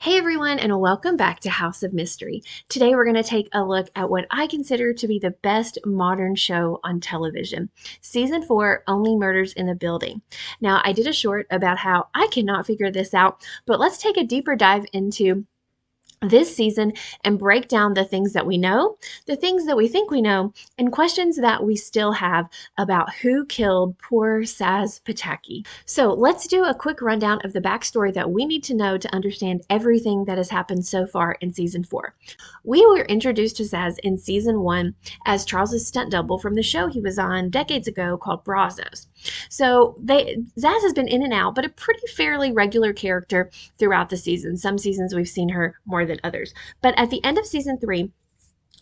Hey everyone, and welcome back to House of Mystery. Today we're going to take a look at what I consider to be the best modern show on television. Season 4, Only Murders in the Building. Now, I did a short about how I cannot figure this out, but let's take a deeper dive into this season and break down the things that we know, the things that we think we know, and questions that we still have about who killed poor Sazz Pataki. So let's do a quick rundown of the backstory that we need to know to understand everything that has happened so far in season 4. We were introduced to Sazz in season 1 as Charles's stunt double from the show he was on decades ago called Brazos. So Sazz has been in and out, but a pretty fairly regular character throughout the season. Some seasons we've seen her more than others. But at the end of season 3,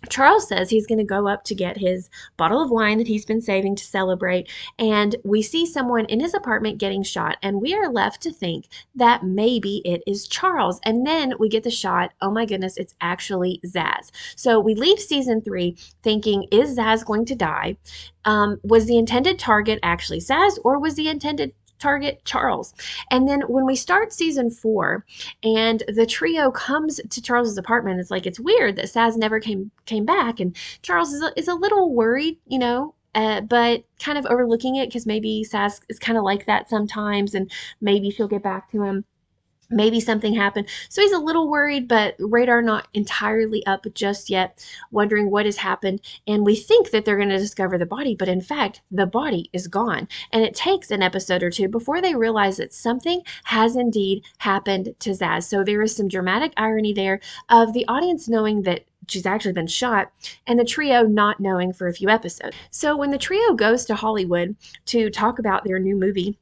Charles says he's going to go up to get his bottle of wine that he's been saving to celebrate, and we see someone in his apartment getting shot, and we are left to think that maybe it is Charles. And then we get the shot, oh my goodness, it's actually Sazz. So we leave season 3 thinking, is Sazz going to die? Was the intended target actually Sazz, or was the intended target Charles? And then when we start season 4 and the trio comes to Charles's apartment, it's like, it's weird that Sazz never came back, and Charles is a little worried, but kind of overlooking it because maybe Sazz is kind of like that sometimes, and maybe she'll get back to him. Maybe something happened. So he's a little worried, but radar not entirely up just yet, wondering what has happened. And we think that they're going to discover the body, but in fact, the body is gone. And it takes an episode or two before they realize that something has indeed happened to Sazz. So there is some dramatic irony there of the audience knowing that she's actually been shot, and the trio not knowing for a few episodes. So when the trio goes to Hollywood to talk about their new movie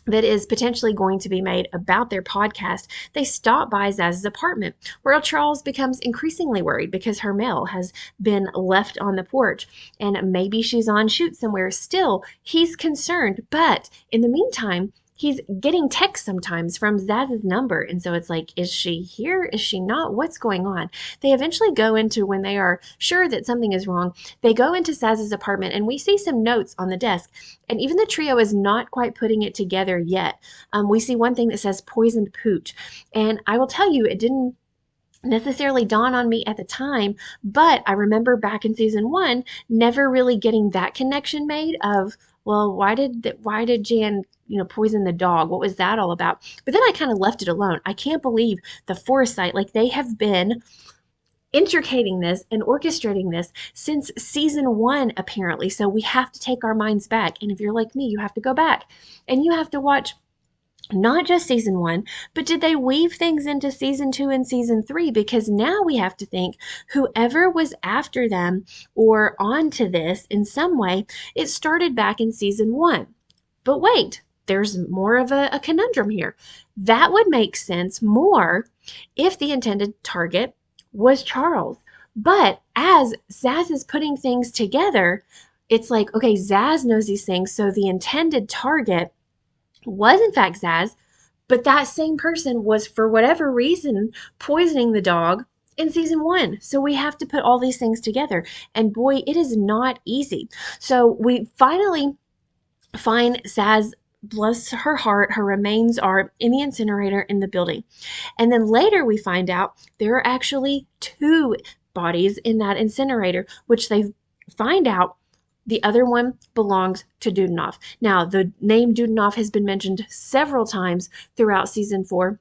that is potentially going to be made about their podcast, they stop by Sazz's apartment, where Charles becomes increasingly worried because her mail has been left on the porch, and maybe she's on shoot somewhere. Still, he's concerned, but in the meantime, he's getting texts sometimes from Sazz's number, and so it's like, is she here? Is she not? What's going on? They eventually go into, when they are sure that something is wrong, they go into Sazz's apartment, and we see some notes on the desk, and even the trio is not quite putting it together yet. We see one thing that says poisoned pooch, and I will tell you, it didn't necessarily dawn on me at the time, but I remember back in season 1 never really getting that connection made of, well, why did Jan poison the dog? What was that all about? But then I kind of left it alone. I can't believe the foresight. Like, they have been intricating this and orchestrating this since season 1, apparently. So we have to take our minds back. And if you're like me, you have to go back and you have to watch not just season 1, but did they weave things into season 2 and season 3? Because now we have to think whoever was after them or onto this in some way, it started back in season 1. But wait, there's more of a conundrum here. That would make sense more if the intended target was Charles. But as Sazz is putting things together, it's like, okay, Sazz knows these things, so the intended target was in fact Sazz, but that same person was, for whatever reason, poisoning the dog in season 1. So we have to put all these things together, and boy, it is not easy. So we finally find Sazz. Bless her heart, her remains are in the incinerator in the building. And then later we find out there are actually 2 bodies in that incinerator, which they find out the other one belongs to Dudinoff. Now, the name Dudinoff has been mentioned several times throughout season 4.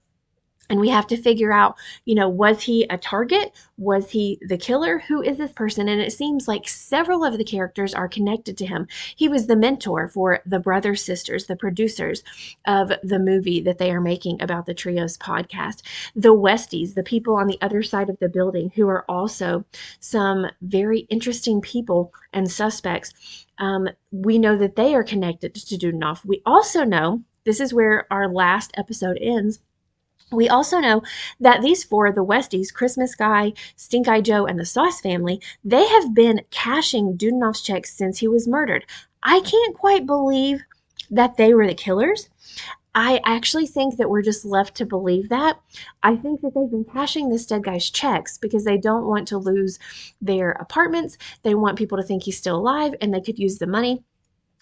And we have to figure out, was he a target? Was he the killer? Who is this person? And it seems like several of the characters are connected to him. He was the mentor for the brothers, sisters, the producers of the movie that they are making about the Trios podcast. The Westies, the people on the other side of the building, who are also some very interesting people and suspects. We know that they are connected to Dudinoff. We also know, this is where our last episode ends, we also know that these 4, the Westies, Christmas Guy, Stink Eye Joe, and the Sauce family, they have been cashing Dudinoff's checks since he was murdered. I can't quite believe that they were the killers. I actually think that we're just left to believe that. I think that they've been cashing this dead guy's checks because they don't want to lose their apartments. They want people to think he's still alive and they could use the money.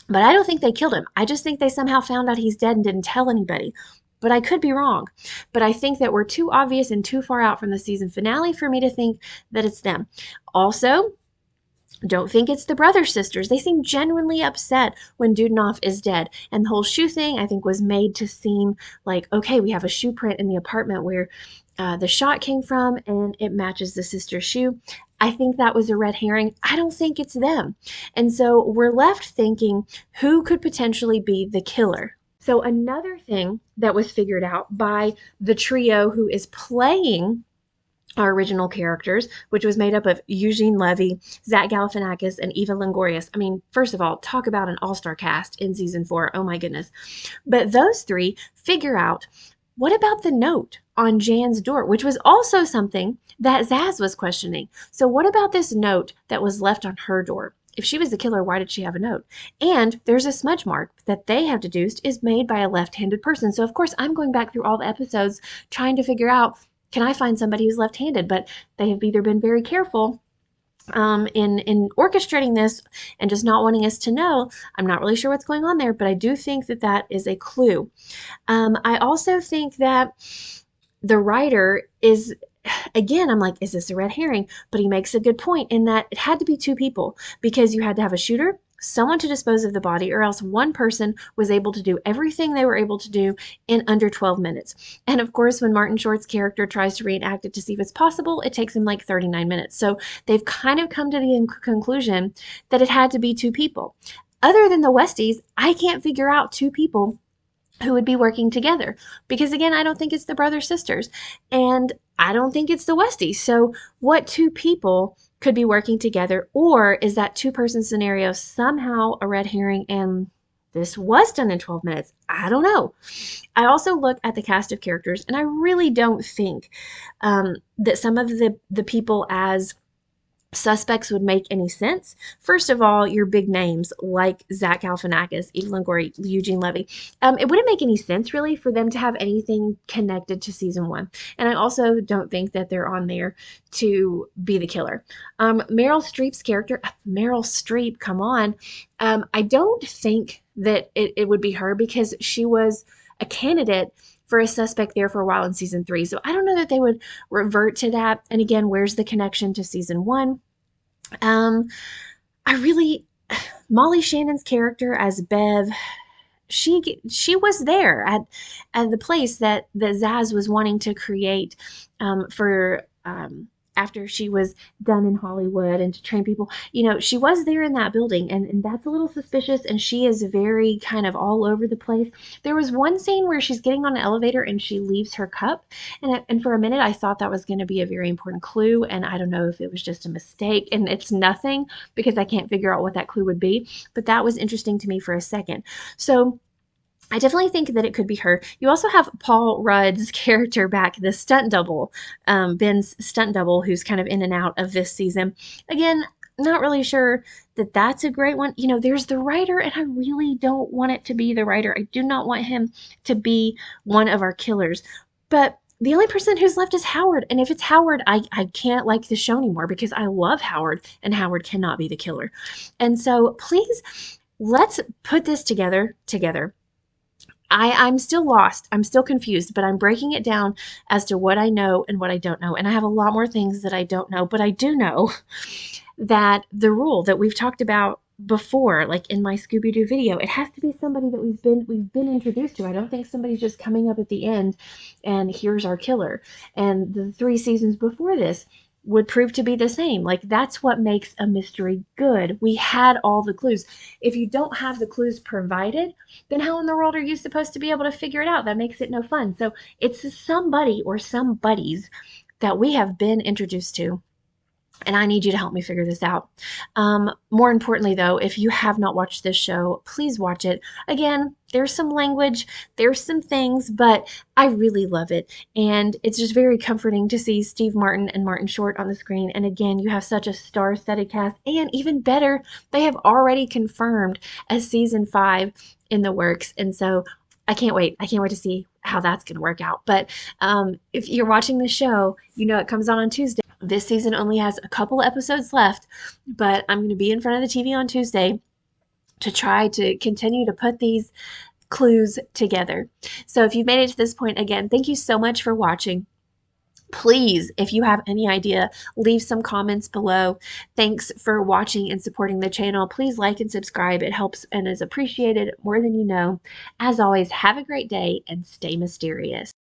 But I don't think they killed him. I just think they somehow found out he's dead and didn't tell anybody. but I could be wrong. But I think that we're too obvious and too far out from the season finale for me to think that it's them. Also, don't think it's the brother sisters. They seem genuinely upset when Dudenoff is dead. And the whole shoe thing, I think, was made to seem like, okay, we have a shoe print in the apartment where the shot came from, and it matches the sister's shoe. I think that was a red herring. I don't think it's them. And so we're left thinking, who could potentially be the killer? So another thing that was figured out by the trio who is playing our original characters, which was made up of Eugene Levy, Zach Galifianakis, and Eva Longoria. I mean, first of all, talk about an all-star cast in season 4. Oh my goodness. But those three figure out, what about the note on Jan's door, which was also something that Sazz was questioning. So what about this note that was left on her door? If she was the killer, why did she have a note? And there's a smudge mark that they have deduced is made by a left-handed person. So of course, I'm going back through all the episodes trying to figure out, can I find somebody who's left-handed? But they have either been very careful in orchestrating this and just not wanting us to know. I'm not really sure what's going on there, but I do think that that is a clue. I also think that the writer is, again, I'm like, is this a red herring? But he makes a good point in that it had to be two people, because you had to have a shooter, someone to dispose of the body, or else one person was able to do everything they were able to do in under 12 minutes. And of course, when Martin Short's character tries to reenact it to see if it's possible, it takes him like 39 minutes. So they've kind of come to the conclusion that it had to be two people. Other than the Westies, I can't figure out two people who would be working together, because again, I don't think it's the brother sisters, and I don't think it's the Westies. So what two people could be working together? Or is that two-person scenario somehow a red herring and this was done in 12 minutes? I don't know. I also look at the cast of characters, and I really don't think that some of the people as suspects would make any sense. First of all, your big names like Zach Galifianakis, Eva Longoria, Eugene Levy. It wouldn't make any sense really for them to have anything connected to season 1. And I also don't think that they're on there to be the killer. Meryl Streep's character, Meryl Streep, come on. I don't think that it would be her, because she was a candidate for a suspect there for a while in season 3. So I don't know that they would revert to that. And again, where's the connection to season 1? Molly Shannon's character as Bev, she was there at the place that Sazz was wanting to create for after she was done in Hollywood and to train people. You know, she was there in that building, and that's a little suspicious, and she is very kind of all over the place. There was one scene where she's getting on an elevator and she leaves her cup, and for a minute I thought that was going to be a very important clue, and I don't know if it was just a mistake, and it's nothing because I can't figure out what that clue would be, but that was interesting to me for a second. So I definitely think that it could be her. You also have Paul Rudd's character back, the stunt double, Ben's stunt double, who's kind of in and out of this season. Again, not really sure that that's a great one. You know, there's the writer, and I really don't want it to be the writer. I do not want him to be one of our killers. But the only person who's left is Howard. And if it's Howard, I can't like the show anymore, because I love Howard, and Howard cannot be the killer. And so please, let's put this together. I'm still lost. I'm still confused, but I'm breaking it down as to what I know and what I don't know. And I have a lot more things that I don't know, but I do know that the rule that we've talked about before, like in my Scooby-Doo video, it has to be somebody that we've been introduced to. I don't think somebody's just coming up at the end and here's our killer. And the 3 seasons before this would prove to be the same. Like, that's what makes a mystery good. We had all the clues. If you don't have the clues provided, then how in the world are you supposed to be able to figure it out? That makes it no fun. So it's somebody or some buddies that we have been introduced to, and I need you to help me figure this out. More importantly, though, if you have not watched this show, please watch it. Again, there's some language, there's some things, but I really love it. And it's just very comforting to see Steve Martin and Martin Short on the screen. And again, you have such a star-studded cast. And even better, they have already confirmed a season 5 in the works. And so I can't wait. I can't wait to see how that's going to work out. But if you're watching the show, you know it comes on Tuesday. This season only has a couple of episodes left, but I'm going to be in front of the TV on Tuesday to try to continue to put these clues together. So if you've made it to this point, again, thank you so much for watching. Please, if you have any idea, leave some comments below. Thanks for watching and supporting the channel. Please like and subscribe. It helps and is appreciated more than you know. As always, have a great day and stay mysterious.